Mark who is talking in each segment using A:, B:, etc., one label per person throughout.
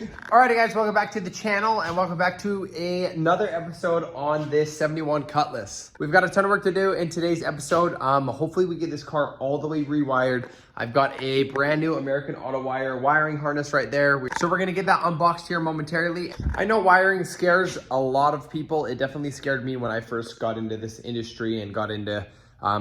A: Alrighty guys, welcome back to the channel and welcome back to another episode on this 71 Cutlass. We've got a ton of work to do in today's episode. Hopefully we get this car all the way rewired. I've got a brand new American Auto Wire wiring harness right there. So we're gonna get that unboxed here momentarily. I know wiring scares a lot of people. It definitely scared me when I first got into this industry and got into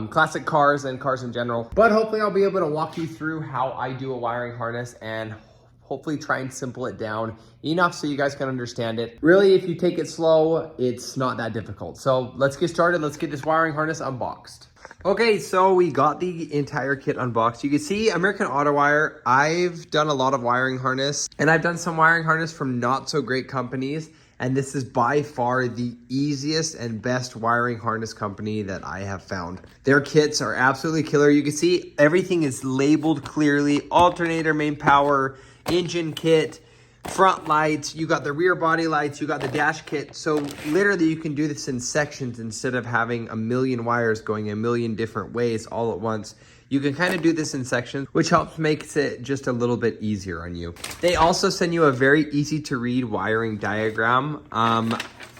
A: classic cars and cars in general. But hopefully I'll be able to walk you through how I do a wiring harness and hopefully try and simple it down enough so you guys can understand it. Really, if you take it slow, it's not that difficult. So let's get started. Let's get this wiring harness unboxed. Okay, so we got the entire kit unboxed. You can see American Auto Wire. I've done a lot of wiring harness and I've done some wiring harness from not so great companies. And this is by far the easiest and best wiring harness company that I have found. Their kits are absolutely killer. You can see everything is labeled clearly. Alternator, main power, engine kit, front lights, you got the rear body lights, you got the dash kit. So literally you can do this in sections instead of having a million wires going a million different ways all at once. You can kind of do this in sections, which helps makes it just a little bit easier on you. They also send you a very easy to read wiring diagram.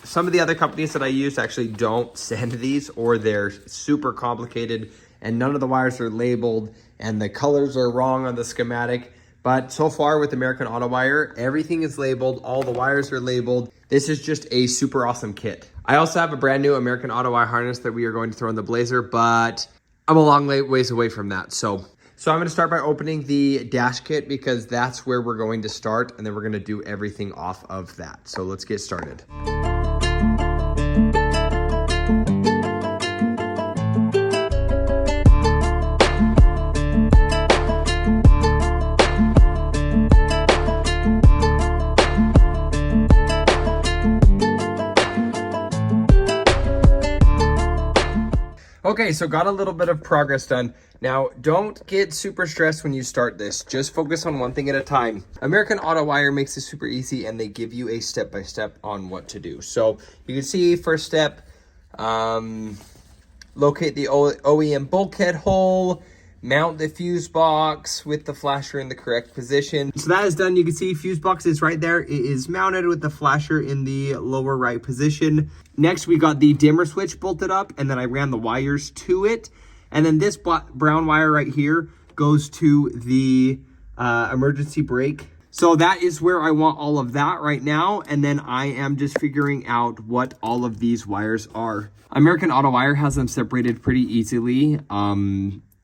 A: Some of the other companies that I use actually don't send these, or they're super complicated and none of the wires are labeled and the colors are wrong on the schematic. But so far with American Auto Wire, everything is labeled, all the wires are labeled. This is just a super awesome kit. I also have a brand new American Auto Wire harness that we are going to throw in the Blazer, but I'm a long ways away from that. So I'm gonna start by opening the dash kit because that's where we're going to start, and then we're gonna do everything off of that. So let's get started. Okay, so got a little bit of progress done. Now, don't get super stressed when you start this. Just focus on one thing at a time. American Auto Wire makes it super easy and they give you a step-by-step on what to do. So you can see first step, locate the OEM bulkhead hole, mount the fuse box with the flasher in the correct position. So that is done. You can see fuse box is right there. It is mounted with the flasher in the lower right position. Next, we got the dimmer switch bolted up, and then I ran the wires to it. And then this brown wire right here goes to the emergency brake. So that is where I want all of that right now. And then I am just figuring out what all of these wires are. American Auto Wire has them separated pretty easily.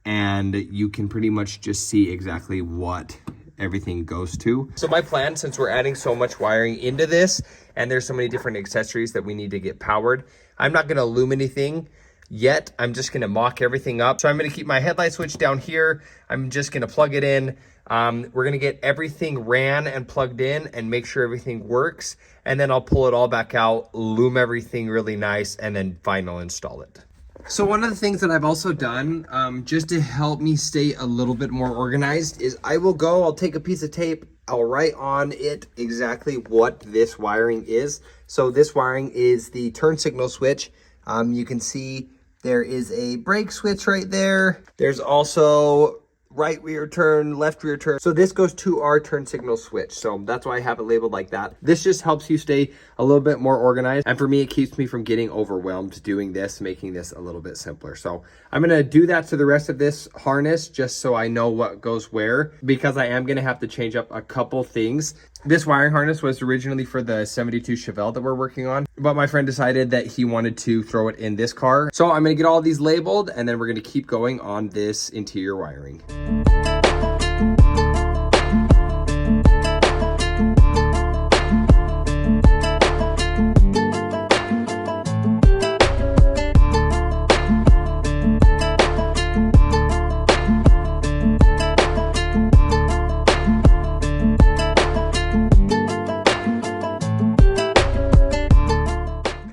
A: And you can pretty much just see exactly what everything goes to. So my plan, since we're adding so much wiring into this and there's so many different accessories that we need to get powered, I'm not gonna loom anything yet. I'm just gonna mock everything up. So I'm gonna keep my headlight switch down here. I'm just gonna plug it in. We're gonna get everything ran and plugged in and make sure everything works. And then I'll pull it all back out, loom everything really nice, and then final install it. So one of the things that I've also done, just to help me stay a little bit more organized, is I'll take a piece of tape, I'll write on it exactly what this wiring is. So this wiring is the turn signal switch. You can see there is a brake switch right there. There's also right rear turn, left rear turn. So this goes to our turn signal switch. So that's why I have it labeled like that. This just helps you stay a little bit more organized. And for me, it keeps me from getting overwhelmed doing this, making this a little bit simpler. So I'm gonna do that to the rest of this harness just so I know what goes where, because I am gonna have to change up a couple things. This wiring harness was originally for the 72 Chevelle that we're working on, but my friend decided that he wanted to throw it in this car. So I'm gonna get all these labeled and then we're gonna keep going on this interior wiring.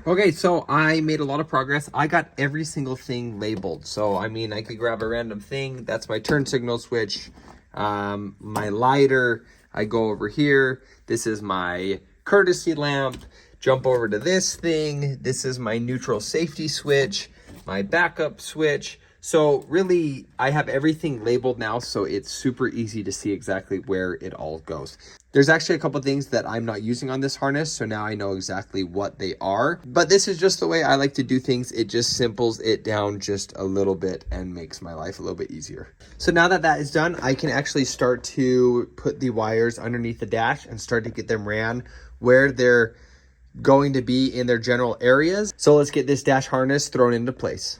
A: Okay, so I made a lot of progress. I got every single thing labeled. So, I mean, I could grab a random thing. That's my turn signal switch, my lighter. I go over here. This is my courtesy lamp. Jump over to this thing. This is my neutral safety switch, my backup switch. So really, I have everything labeled now, so it's super easy to see exactly where it all goes. There's actually a couple things that I'm not using on this harness, so now I know exactly what they are. But this is just the way I like to do things. It just simples it down just a little bit and makes my life a little bit easier. So now that that is done, I can actually start to put the wires underneath the dash and start to get them ran where they're going to be in their general areas. So let's get this dash harness thrown into place.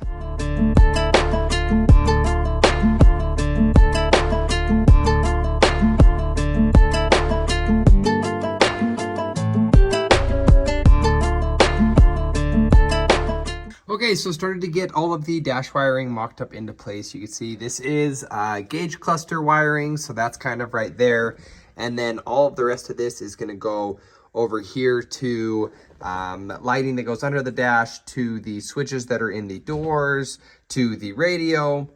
A: Okay, so started to get all of the dash wiring mocked up into place. You can see this is gauge cluster wiring, so that's kind of right there. And then all of the rest of this is gonna go over here to lighting that goes under the dash, to the switches that are in the doors, to the radio.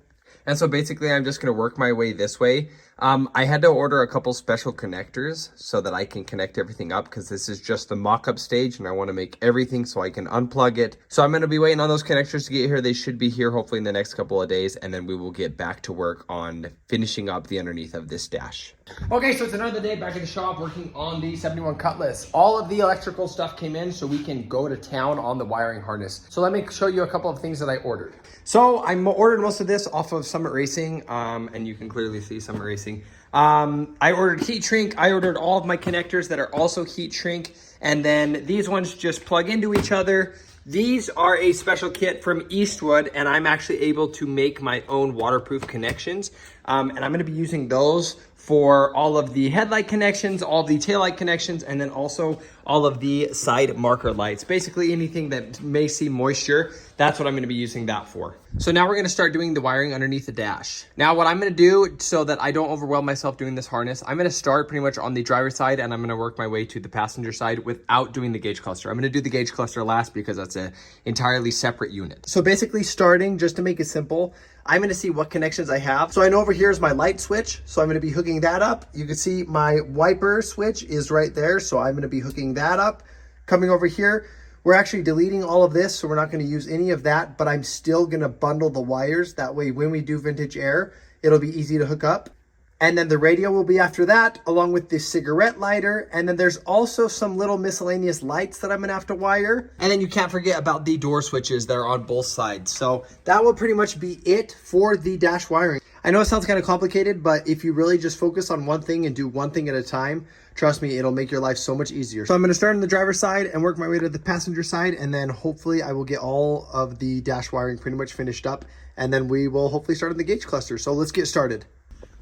A: And so basically I'm just gonna work my way this way. I had to order a couple special connectors so that I can connect everything up, because this is just the mock-up stage and I want to make everything so I can unplug it. So I'm going to be waiting on those connectors to get here. They should be here hopefully in the next couple of days, and then we will get back to work on finishing up the underneath of this dash. Okay, so it's another day back at the shop working on the 71 Cutlass. All of the electrical stuff came in so we can go to town on the wiring harness. So let me show you a couple of things that I ordered. So I ordered most of this off of Summit Racing, and you can clearly see Summit Racing. I ordered heat shrink. I ordered all of my connectors that are also heat shrink, and then these ones just plug into each other. These are a special kit from Eastwood, and I'm actually able to make my own waterproof connections, and I'm going to be using those for all of the headlight connections, all the taillight connections, and then also all of the side marker lights. Basically anything that may see moisture, that's what I'm gonna be using that for. So now we're gonna start doing the wiring underneath the dash. Now what I'm gonna do so that I don't overwhelm myself doing this harness, I'm gonna start pretty much on the driver's side and I'm gonna work my way to the passenger side without doing the gauge cluster. I'm gonna do the gauge cluster last because that's an entirely separate unit. So basically starting, just to make it simple, I'm gonna see what connections I have. So I know over here is my light switch, so I'm gonna be hooking that up. You can see my wiper switch is right there, so I'm gonna be hooking that up. Coming over here, we're actually deleting all of this, so we're not gonna use any of that, but I'm still gonna bundle the wires. That way, when we do vintage air, it'll be easy to hook up. And then the radio will be after that, along with the cigarette lighter. And then there's also some little miscellaneous lights that I'm gonna have to wire. And then you can't forget about the door switches that are on both sides. So that will pretty much be it for the dash wiring. I know it sounds kind of complicated, but if you really just focus on one thing and do one thing at a time, trust me, it'll make your life so much easier. So I'm gonna start on the driver's side and work my way to the passenger side. And then hopefully I will get all of the dash wiring pretty much finished up. And then we will hopefully start on the gauge cluster. So let's get started.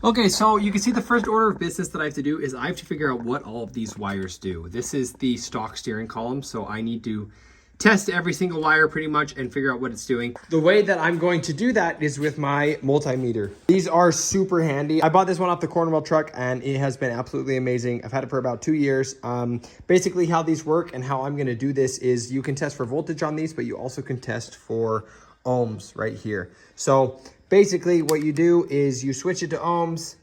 A: Okay, so you can see the first order of business that I have to do is I have to figure out what all of these wires do. This is the stock steering column, so I need to test every single wire pretty much and figure out what it's doing. The way that I'm going to do that is with my multimeter. These are super handy. I bought this one off the Cornwall truck and it has been absolutely amazing. I've had it for about 2 years. Basically how these work and how I'm gonna do this is you can test for voltage on these, but you also can test for ohms right here. So basically what you do is you switch it to ohms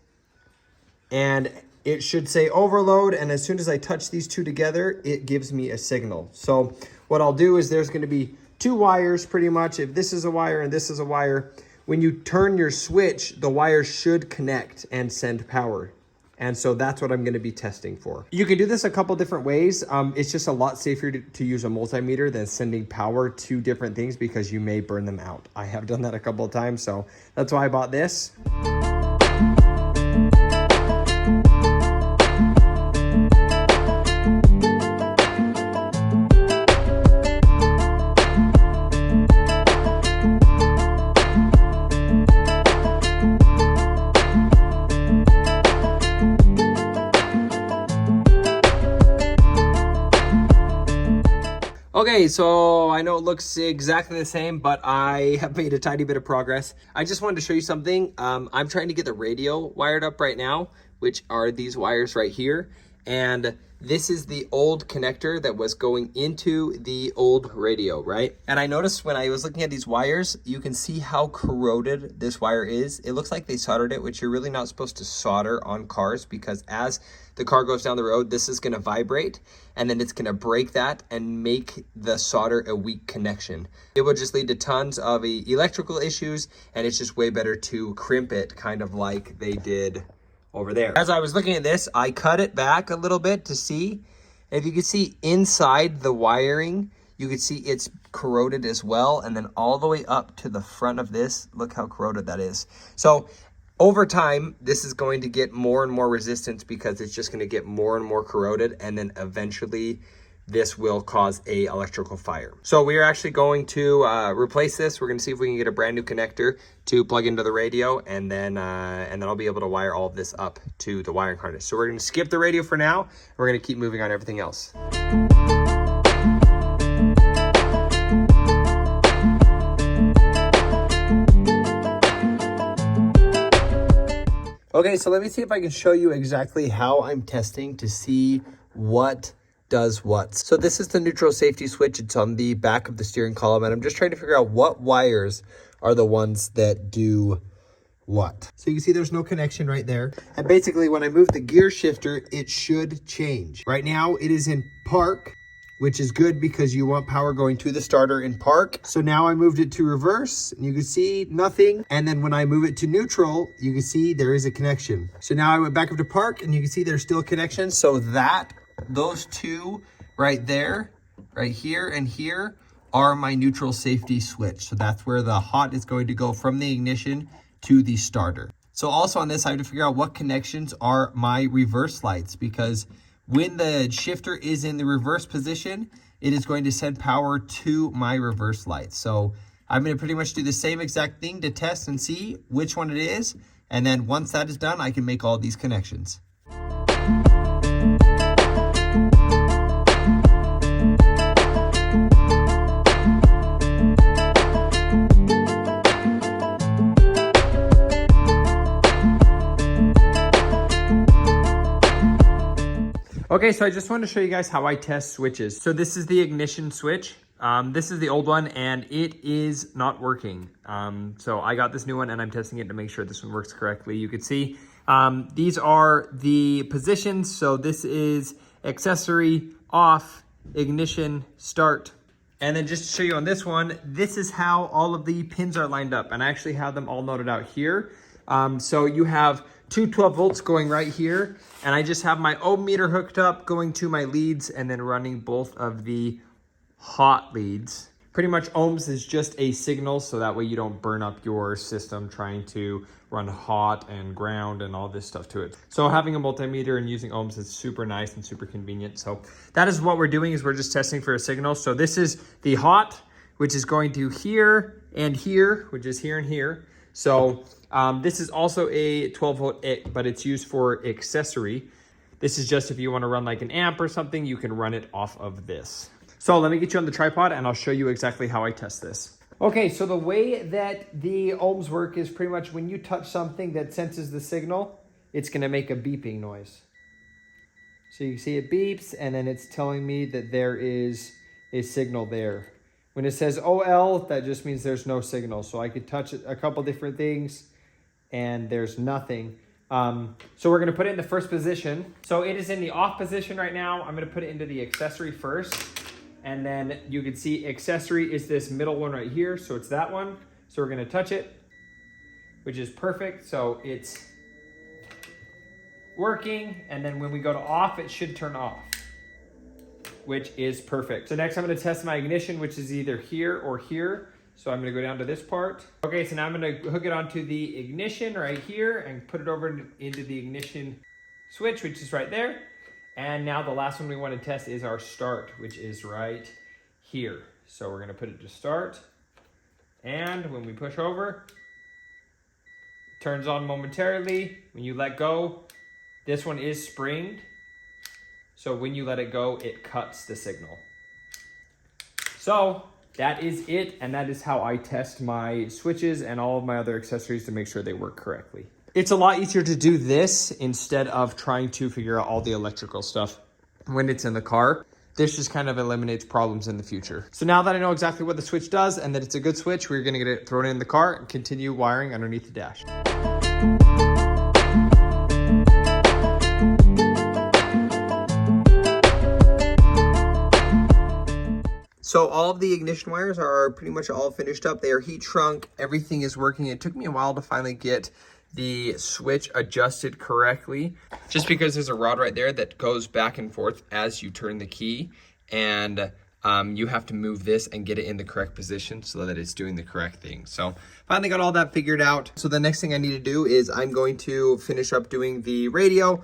A: and it should say overload, and as soon as I touch these two together, it gives me a signal. So what I'll do is there's gonna be 2 wires pretty much. If this is a wire and this is a wire, when you turn your switch, the wires should connect and send power. And so that's what I'm gonna be testing for. You can do this a couple different ways. It's just a lot safer to use a multimeter than sending power to different things because you may burn them out. I have done that a couple of times, so that's why I bought this. Okay, so I know it looks exactly the same, but I have made a tiny bit of progress. I just wanted to show you something. I'm trying to get the radio wired up right now, which are these wires right here. And this is the old connector that was going into the old radio, right? And I noticed when I was looking at these wires, you can see how corroded this wire is. It looks like they soldered it, which you're really not supposed to solder on cars, because as the car goes down the road, this is gonna vibrate, and then it's gonna break that and make the solder a weak connection. It would just lead to tons of electrical issues, and it's just way better to crimp it, kind of like they did over there. As I was looking at this, I cut it back a little bit to see. If you can see inside the wiring, you can see it's corroded as well. And then all the way up to the front of this, look how corroded that is. So over time, this is going to get more and more resistance because it's just going to get more and more corroded. And then eventually this will cause a electrical fire. So we are actually going to replace this. We're going to see if we can get a brand new connector to plug into the radio, and then I'll be able to wire all of this up to the wiring harness. So we're going to skip the radio for now. We're going to keep moving on everything else. Okay, so let me see if I can show you exactly how I'm testing to see what does what. So this is the neutral safety switch. It's on the back of the steering column, and I'm just trying to figure out what wires are the ones that do what. So you can see there's no connection right there. And basically when I move the gear shifter, it should change. Right now it is in park, which is good because you want power going to the starter in park. So now I moved it to reverse, and you can see nothing. And then when I move it to neutral, you can see there is a connection. So now I went back up to park, and you can see there's still a connection. So those two right there, right here and here, are my neutral safety switch. So that's where the hot is going to go from the ignition to the starter. So also on this, I have to figure out what connections are my reverse lights, because when the shifter is in the reverse position, it is going to send power to my reverse lights. So I'm going to pretty much do the same exact thing to test and see which one it is. And then once that is done, I can make all these connections. Okay, so I just wanted to show you guys how I test switches. So this is the ignition switch. This is the old one, and it is not working. So I got this new one, and I'm testing it to make sure this one works correctly. You can see these are the positions. So this is accessory, off, ignition, start. And then just to show you on this one, this is how all of the pins are lined up. And I actually have them all noted out here. So you have two 12 volts going right here, and I just have my ohm meter hooked up going to my leads, and then running both of the hot leads. Pretty much ohms is just a signal, so that way you don't burn up your system trying to run hot and ground and all this stuff to it. So having a multimeter and using ohms is super nice and super convenient. So that is what we're doing, is we're just testing for a signal. So this is the hot, which is going to here and here, which is here and here. So this is also a 12 volt, but it's used for accessory. This is just if you want to run like an amp or something, you can run it off of this. So let me get you on the tripod and I'll show you exactly how I test this. Okay, so the way that the ohms work is pretty much when you touch something that senses the signal, it's going to make a beeping noise. So you see it beeps, and then it's telling me that there is a signal there. When it says OL, that just means there's no signal. So I could touch a couple different things and there's nothing. So we're gonna put it in the first position. So it is in the off position right now. I'm gonna put it into the accessory first. And then you can see accessory is this middle one right here. So it's that one. So we're gonna touch it, which is perfect. So it's working. And then when we go to off, it should turn off, which is perfect. So next I'm gonna test my ignition, which is either here or here. So I'm gonna go down to this part. Okay, so now I'm gonna hook it onto the ignition right here and put it over into the ignition switch, which is right there. And now the last one we wanna test is our start, which is right here. So we're gonna put it to start. And when we push over, it turns on momentarily. When you let go, this one is springed. So when you let it go, it cuts the signal. So that is it, and that is how I test my switches and all of my other accessories to make sure they work correctly. It's a lot easier to do this instead of trying to figure out all the electrical stuff. when it's in the car. This just kind of eliminates problems in the future. So now that I know exactly what the switch does and that it's a good switch, we're gonna get it thrown in the car and continue wiring underneath the dash. So all of the ignition wires are pretty much all finished up. They are heat shrunk. Everything is working. It took me a while to finally get the switch adjusted correctly, just because there's a rod right there that goes back and forth as you turn the key, and you have to move this and get it in the correct position so that it's doing the correct thing. So finally got all that figured out. So the next thing I need to do is I'm going to finish up doing the radio.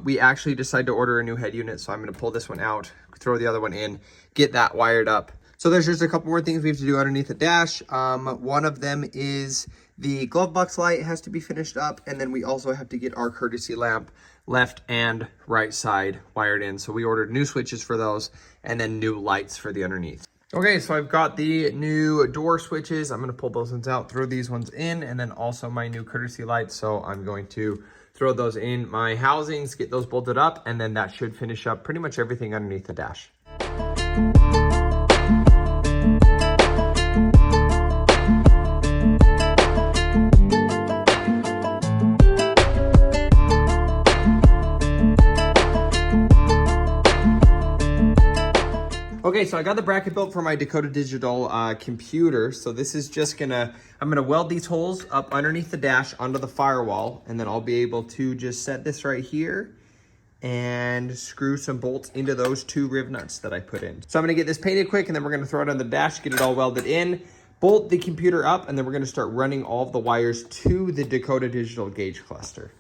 A: We actually decided to order a new head unit, so I'm going to pull this one out, throw the other one in, get that wired up. So there's just a couple more things we have to do underneath the dash. One of them is the glove box light has to be finished up, and then we also have to get our courtesy lamp left and right side wired in. So we ordered new switches for those and then new lights for the underneath. Okay, so I've got the new door switches. I'm going to pull those ones out, throw these ones in, and then also my new courtesy lights. So I'm going to throw those in my housings, get those bolted up, and then that should finish up pretty much everything underneath the dash. Okay, so I got the bracket built for my Dakota Digital computer. So this is just I'm gonna weld these holes up underneath the dash onto the firewall, and then I'll be able to just set this right here and screw some bolts into those 2 riv nuts that I put in. So I'm gonna get this painted quick, and then we're gonna throw it on the dash, get it all welded in, bolt the computer up, and then we're gonna start running all of the wires to the Dakota Digital gauge cluster.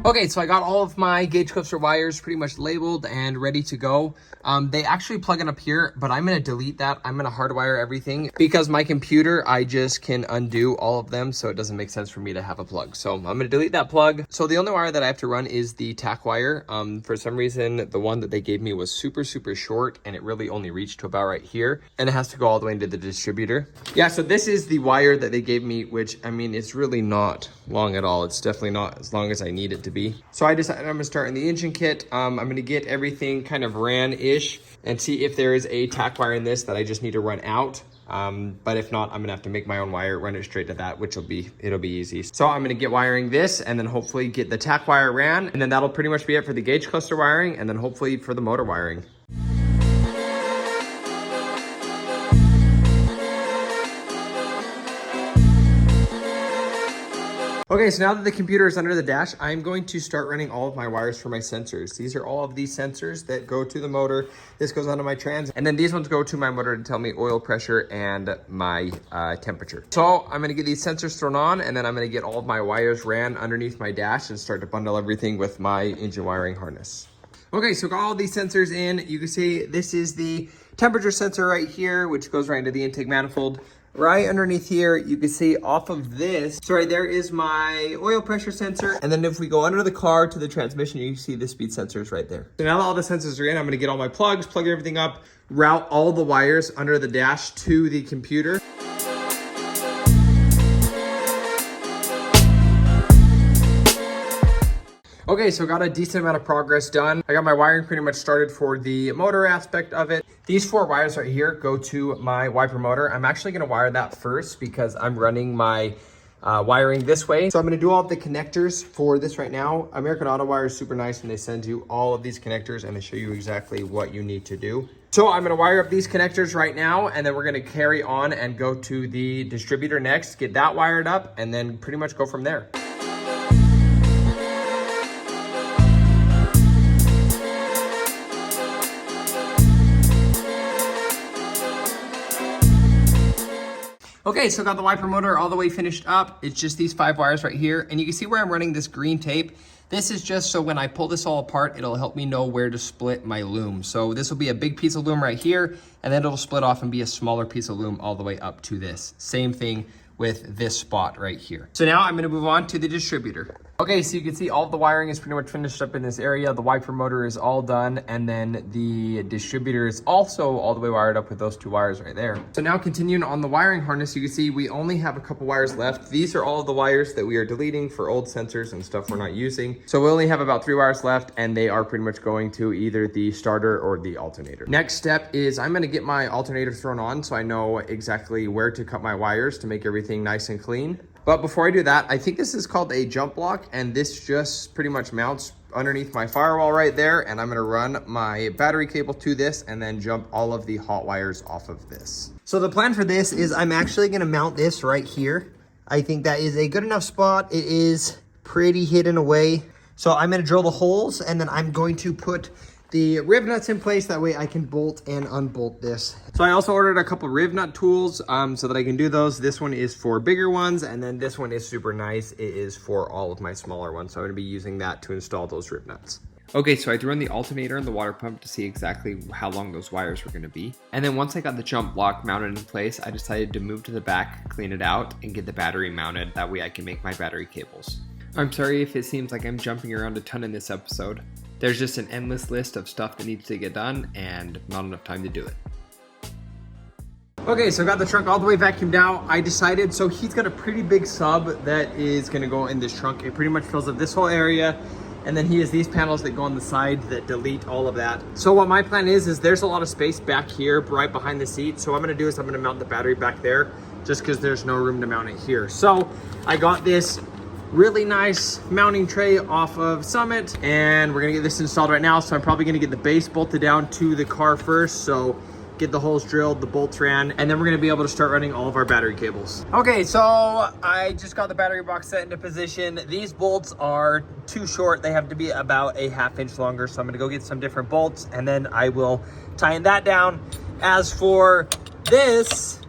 A: Okay, so I got all of my gauge cluster wires pretty much labeled and ready to go. They actually plug in up here, but I'm gonna delete that. I'm gonna hardwire everything because my computer, I just can undo all of them, so it doesn't make sense for me to have a plug. So I'm gonna delete that plug. So the only wire that I have to run is the tack wire. For some reason, the one that they gave me was super short, and it really only reached to about right here, and it has to go all the way into the distributor. Yeah, so this is the wire that they gave me, which, I mean, it's really not long at all. It's definitely not as long as I need it to be. So I decided I'm gonna start in the engine kit. I'm gonna get everything kind of ran-ish and see if there is a tack wire in this that I just need to run out. But if not, I'm gonna have to make my own wire, run it straight to that, which it'll be easy. So I'm gonna get wiring this and then hopefully get the tack wire ran, and then that'll pretty much be it for the gauge cluster wiring, and then hopefully for the motor wiring. Okay, so now that the computer is under the dash, I'm going to start running all of my wires for my sensors. These are all of these sensors that go to the motor. This goes onto my trans, and then these ones go to my motor to tell me oil pressure and my temperature. So I'm gonna get these sensors thrown on, and then I'm gonna get all of my wires ran underneath my dash and start to bundle everything with my engine wiring harness. Okay, so got all these sensors in. You can see this is the temperature sensor right here, which goes right into the intake manifold. Right underneath here, you can see off of this, so right there is my oil pressure sensor. And then if we go under the car to the transmission, you can see the speed sensors right there. So now that all the sensors are in, I'm gonna get all my plugs, plug everything up, route all the wires under the dash to the computer. Okay, so got a decent amount of progress done. I got my wiring pretty much started for the motor aspect of it. These 4 wires right here go to my wiper motor. I'm actually gonna wire that first because I'm running my wiring this way. So I'm gonna do all of the connectors for this right now. American Auto Wire is super nice, and they send you all of these connectors and they show you exactly what you need to do. So I'm gonna wire up these connectors right now, and then we're gonna carry on and go to the distributor next, get that wired up, and then pretty much go from there. Okay, so got the wiper motor all the way finished up. It's just these 5 wires right here. And you can see where I'm running this green tape. This is just so when I pull this all apart, it'll help me know where to split my loom. So this will be a big piece of loom right here, and then it'll split off and be a smaller piece of loom all the way up to this. Same thing with this spot right here. So now I'm gonna move on to the distributor. Okay, so you can see all of the wiring is pretty much finished up in this area. The wiper motor is all done, and then the distributor is also all the way wired up with those 2 wires right there. So now continuing on the wiring harness, you can see we only have a couple wires left. These are all of the wires that we are deleting for old sensors and stuff we're not using. So we only have about 3 wires left, and they are pretty much going to either the starter or the alternator. Next step is I'm gonna get my alternator thrown on so I know exactly where to cut my wires to make everything nice and clean. But before I do that, I think this is called a jump block, and this just pretty much mounts underneath my firewall right there, and I'm gonna run my battery cable to this and then jump all of the hot wires off of this. So the plan for this is I'm actually gonna mount this right here. I think that is a good enough spot. It is pretty hidden away. So I'm gonna drill the holes, and then I'm going to put the rib nuts in place. That way I can bolt and unbolt this. So I also ordered a couple rib nut tools so that I can do those. This one is for bigger ones, and then this one is super nice. It is for all of my smaller ones. So I'm gonna be using that to install those rib nuts. Okay, so I threw in the alternator and the water pump to see exactly how long those wires were gonna be. And then once I got the jump block mounted in place, I decided to move to the back, clean it out, and get the battery mounted. That way I can make my battery cables. I'm sorry if it seems like I'm jumping around a ton in this episode. There's just an endless list of stuff that needs to get done and not enough time to do it. Okay, so I got the trunk all the way vacuumed out. I decided, so he's got a pretty big sub that is gonna go in this trunk. It pretty much fills up this whole area. And then he has these panels that go on the side that delete all of that. So what my plan is there's a lot of space back here right behind the seat. So what I'm gonna do is I'm gonna mount the battery back there just because there's no room to mount it here. So I got this really nice mounting tray off of Summit, and we're gonna get this installed right now. So I'm probably gonna get the base bolted down to the car first. So get the holes drilled, the bolts ran, and then we're gonna be able to start running all of our battery cables. Okay, so I just got the battery box set into position. These bolts are too short. They have to be about a 1/2 inch longer. So I'm gonna go get some different bolts, and then I will tighten that down. As for this,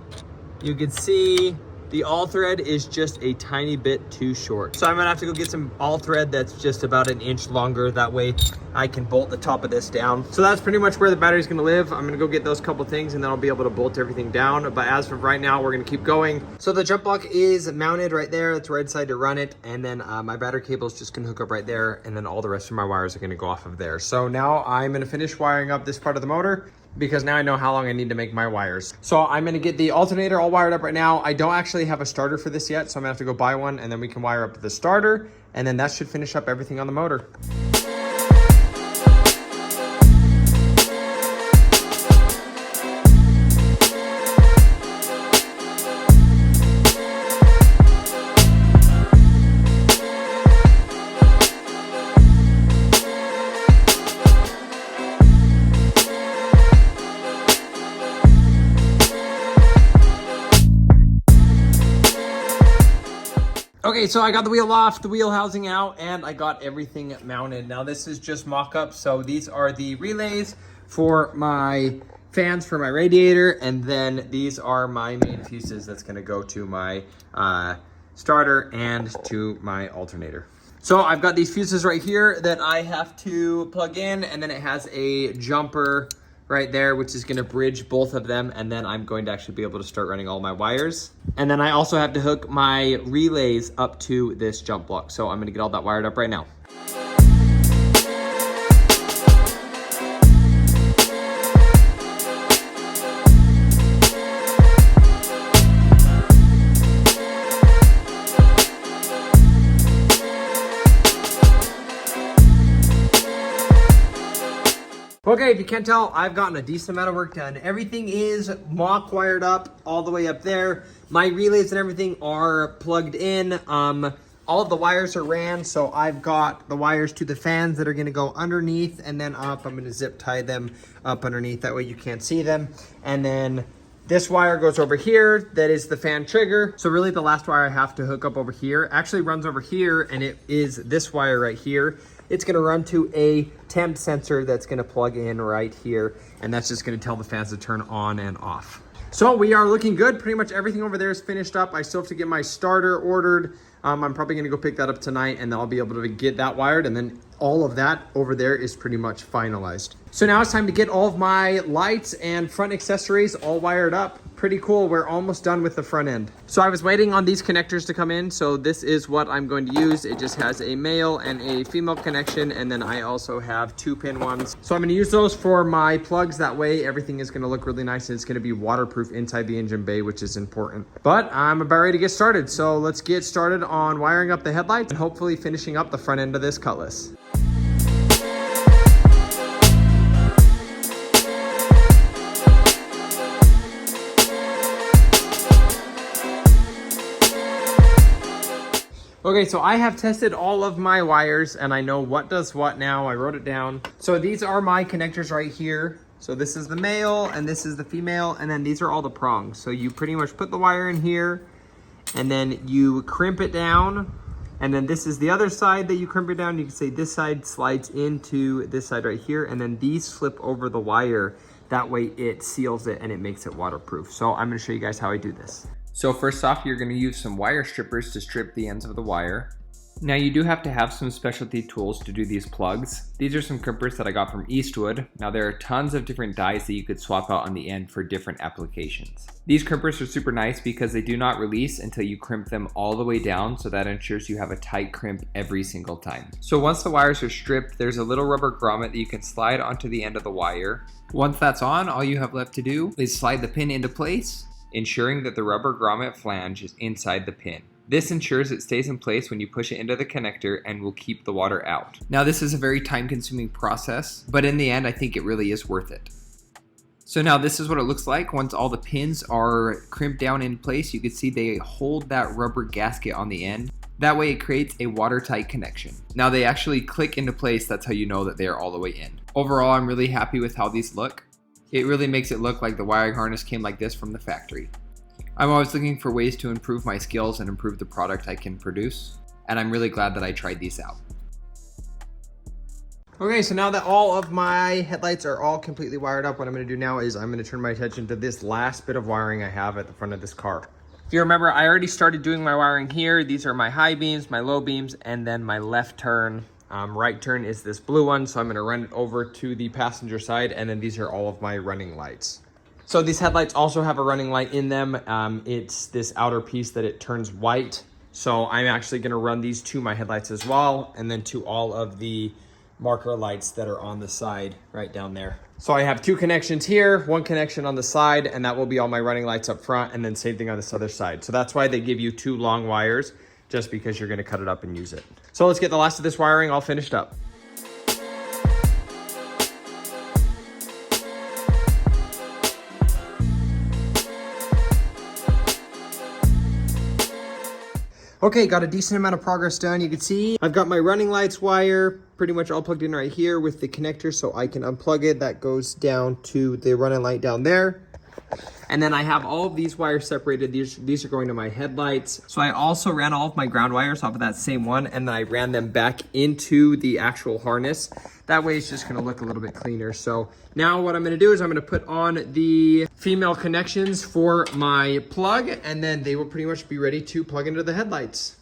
A: you can see the all thread is just a tiny bit too short. So I'm gonna have to go get some all thread that's just about 1 inch longer. That way I can bolt the top of this down. So that's pretty much where the battery's gonna live. I'm gonna go get those couple things and then I'll be able to bolt everything down. But as of right now, we're gonna keep going. So the jump block is mounted right there. It's right side to run it. And then my battery cable is just gonna hook up right there. And then all the rest of my wires are gonna go off of there. So now I'm gonna finish wiring up this part of the motor, because now I know how long I need to make my wires. So I'm gonna get the alternator all wired up right now. I don't actually have a starter for this yet, so I'm gonna have to go buy one, and then we can wire up the starter, and then that should finish up everything on the motor. Okay, so I got the wheel off, the wheel housing out, and I got everything mounted. Now this is just mock-up, so these are the relays for my fans for my radiator, and then these are my main fuses that's gonna go to my starter and to my alternator. So I've got these fuses right here that I have to plug in, and then it has a jumper right there, which is gonna bridge both of them, and then I'm going to actually be able to start running all my wires. And then I also have to hook my relays up to this jump block. So I'm gonna get all that wired up right now. Okay, if you can't tell, I've gotten a decent amount of work done. Everything is mock wired up all the way up there. My relays and everything are plugged in. All of the wires are ran, so I've got the wires to the fans that are gonna go underneath and then up. I'm gonna zip tie them up underneath, that way you can't see them. And then this wire goes over here, that is the fan trigger. So really the last wire I have to hook up over here actually runs over here, and it is this wire right here. It's gonna run to a temp sensor that's gonna plug in right here, and that's just gonna tell the fans to turn on and off. So we are looking good. Pretty much everything over there is finished up. I still have to get my starter ordered. I'm probably gonna go pick that up tonight, and then I'll be able to get that wired, and then all of that over there is pretty much finalized. So now it's time to get all of my lights and front accessories all wired up. pretty cool. We're almost done with the front end. So I was waiting on these connectors to come in. So this is what I'm going to use. It just has a male and a female connection. And then I also have 2-pin ones. So I'm going to use those for my plugs. That way everything is going to look really nice. And it's going to be waterproof inside the engine bay, which is important. But I'm about ready to get started. So let's get started on wiring up the headlights and hopefully finishing up the front end of this Cutlass. Okay, so I have tested all of my wires and I know what does what now. I wrote it down. So these are my connectors right here. So this is the male and this is the female, and then these are all the prongs. So you pretty much put the wire in here and then you crimp it down. And then this is the other side that you crimp it down. You can say this side slides into this side right here, and then these flip over the wire. That way it seals it and it makes it waterproof. So I'm gonna show you guys how I do this. So first off, you're going to use some wire strippers to strip the ends of the wire. Now you do have to have some specialty tools to do these plugs. These are some crimpers that I got from Eastwood. Now there are tons of different dies that you could swap out on the end for different applications. These crimpers are super nice because they do not release until you crimp them all the way down, so that ensures you have a tight crimp every single time. So once the wires are stripped, there's a little rubber grommet that you can slide onto the end of the wire. Once that's on, all you have left to do is slide the pin into place, ensuring that the rubber grommet flange is inside the pin. This ensures it stays in place when you push it into the connector and will keep the water out. Now this is a very time-consuming process, but in the end I think it really is worth it. So now this is what it looks like once all the pins are crimped down in place. You can see they hold that rubber gasket on the end. That way it creates a watertight connection. Now they actually click into place. That's how you know that they are all the way in. Overall, I'm really happy with how these look. It really makes it look like the wiring harness came like this from the factory. I'm always looking for ways to improve my skills and improve the product I can produce, and I'm really glad that I tried these out. Okay, so now that all of my headlights are all completely wired up, what I'm going to do now is I'm going to turn my attention to this last bit of wiring I have at the front of this car. If you remember, I already started doing my wiring here. These are my high beams, my low beams, and then my left turn. Right turn is this blue one, so I'm going to run it over to the passenger side, and then these are all of my running lights. So these headlights also have a running light in them. It's this outer piece that it turns white. So I'm actually going to run these to my headlights as well, and then to all of the marker lights that are on the side right down there. So I have 2 connections here, 1 connection on the side, and that will be all my running lights up front, and then same thing on this other side. So that's why they give you 2 long wires, just because you're going to cut it up and use it. So let's get the last of this wiring all finished up. Okay, got a decent amount of progress done. You can see I've got my running lights wire pretty much all plugged in right here with the connector, so I can unplug it. That goes down to the running light down there. And then I have all of these wires separated. These are going to my headlights. So I also ran all of my ground wires off of that same one, and then I ran them back into the actual harness. That way it's just gonna look a little bit cleaner. So now what I'm gonna do is I'm gonna put on the female connections for my plug, and then they will pretty much be ready to plug into the headlights.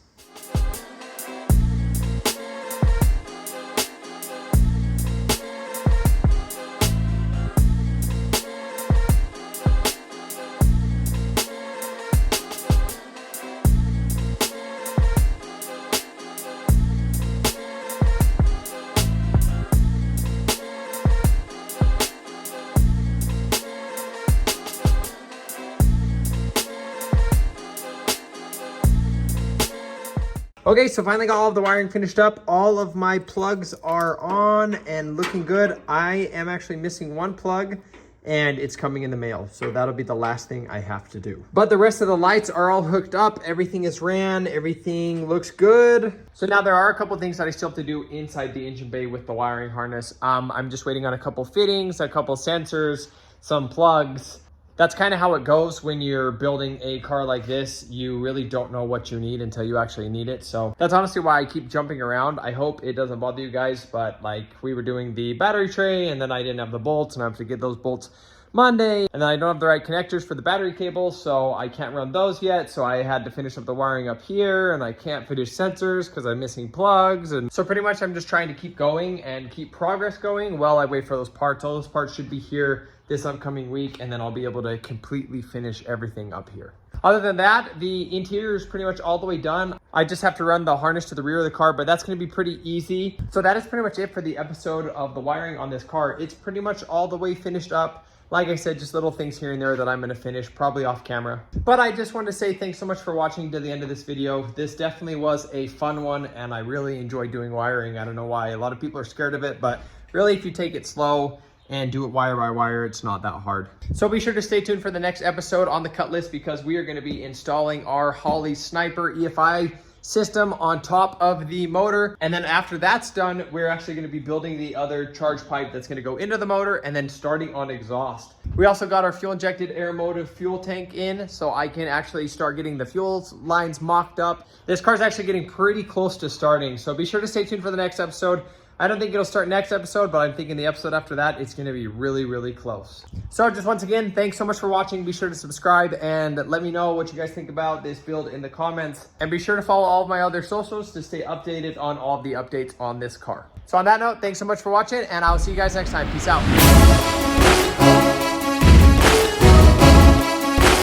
A: Okay, so finally got all of the wiring finished up. All of my plugs are on and looking good. I am actually missing 1 plug, and it's coming in the mail. So that'll be the last thing I have to do. But the rest of the lights are all hooked up. Everything is ran. Everything looks good. So now there are a couple things that I still have to do inside the engine bay with the wiring harness. I'm just waiting on a couple fittings, a couple sensors, some plugs. That's kind of how it goes when you're building a car like this. You really don't know what you need until you actually need it. So that's honestly why I keep jumping around. I hope it doesn't bother you guys, but like we were doing the battery tray and then I didn't have the bolts, and I have to get those bolts Monday, and then I don't have the right connectors for the battery cable, so I can't run those yet. So I had to finish up the wiring up here, and I can't finish sensors because I'm missing plugs. And so pretty much I'm just trying to keep going and keep progress going while I wait for those parts. All those parts should be here this upcoming week, and then I'll be able to completely finish everything up here. Other than that, the interior is pretty much all the way done. I just have to run the harness to the rear of the car, but that's gonna be pretty easy. So that is pretty much it for the episode of the wiring on this car. It's pretty much all the way finished up. Like I said, just little things here and there that I'm gonna finish, probably off camera. But I just wanted to say thanks so much for watching to the end of this video. This definitely was a fun one, and I really enjoy doing wiring. I don't know why a lot of people are scared of it, but really if you take it slow and do it wire by wire, it's not that hard. So be sure to stay tuned for the next episode on the Cutlass, because we are gonna be installing our Holley Sniper EFI system on top of the motor. And then after that's done, we're actually gonna be building the other charge pipe that's gonna go into the motor and then starting on exhaust. We also got our fuel injected air motive fuel tank in, so I can actually start getting the fuel lines mocked up. This car's actually getting pretty close to starting, so be sure to stay tuned for the next episode. I don't think it'll start next episode, but I'm thinking the episode after that, it's gonna be really, really close. So just once again, thanks so much for watching. Be sure to subscribe and let me know what you guys think about this build in the comments. And be sure to follow all of my other socials to stay updated on all of the updates on this car. So on that note, thanks so much for watching, and I'll see you guys next time. Peace out.